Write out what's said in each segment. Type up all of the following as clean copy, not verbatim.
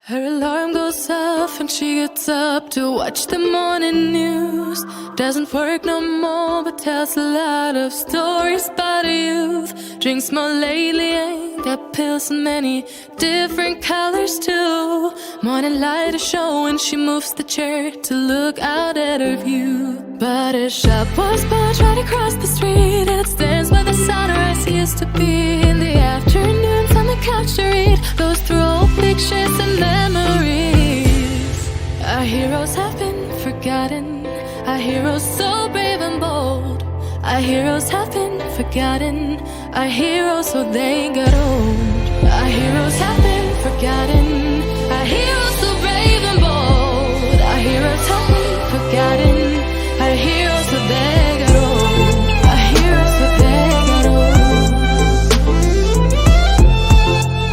Her alarm goes off and she gets up to watch the morning news. Doesn't work no more but tells a lot of stories about her youth. Drinks more lately, ain't got pills in many different colors too. Morning light is showing, she moves the chair to look out at her view. But her shop was built right across the street, and it stands where the sunrise used to be. In the afternoons on the couch to read, goes through old pictures and memories. Our heroes have been forgotten, our heroes so brave and bold. Our heroes have been forgotten, our heroes so they got old. Our heroes have been forgotten, our heroes so brave and bold. Our heroes have been forgotten, our heroes so they got old. Our heroes so they got old.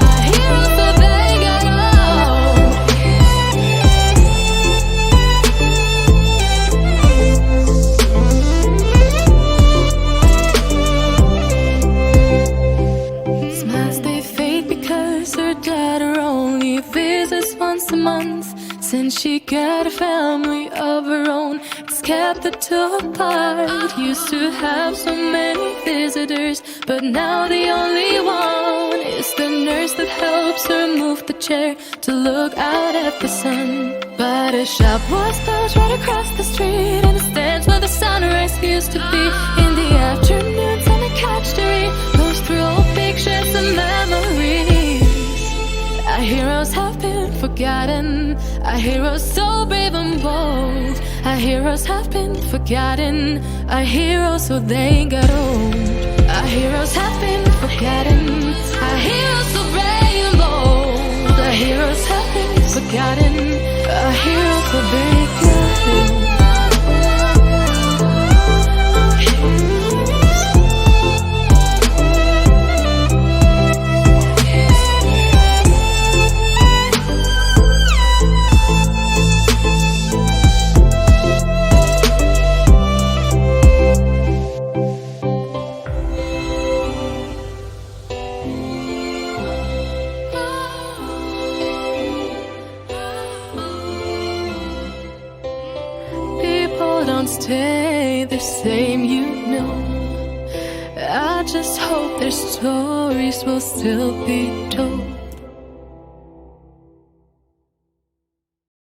Our heroes so they got old. Smiles they fade because her daughter only visits once a month. Since she got a family of her own, it's kept the two apart. Used to have so many visitors, but now the only one is the nurse that helps her move the chair to look out at the sun. But her shop was built right across the street, and it stands where the sunrise used to be. In the afternoons on the couch to read, goes through old pictures and memories. Our heroes have been forgotten, our heroes so brave and bold. Our heroes have been forgotten, our heroes so they got old. Our heroes have been forgotten, our heroes so brave and bold. Our heroes have been forgotten, our heroes so they got old. Don't stay the same, you know. I just hope their stories will still be told.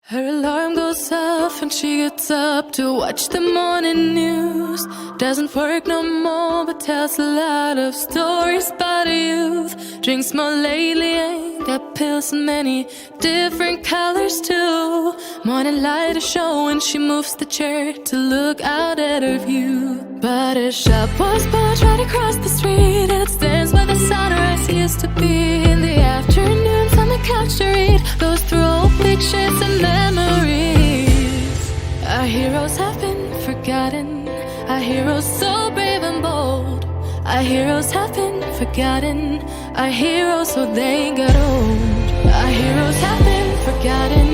Her alarm goes off and she gets up to watch the morning news. Doesn't work no more but tells a lot of stories about her youth. Drinks more lately, ain't got pills in many different colors too. Morning light is showing, she moves the chair to look out at her view. But her shop was built right across the street, and it stands where the sunrise used to be. In the afternoons on the couch to read, goes through old pictures and memories. Our heroes have been forgotten, our heroes so brave and bold. Our heroes have been forgotten, our heroes so they got old. Our heroes have been forgotten,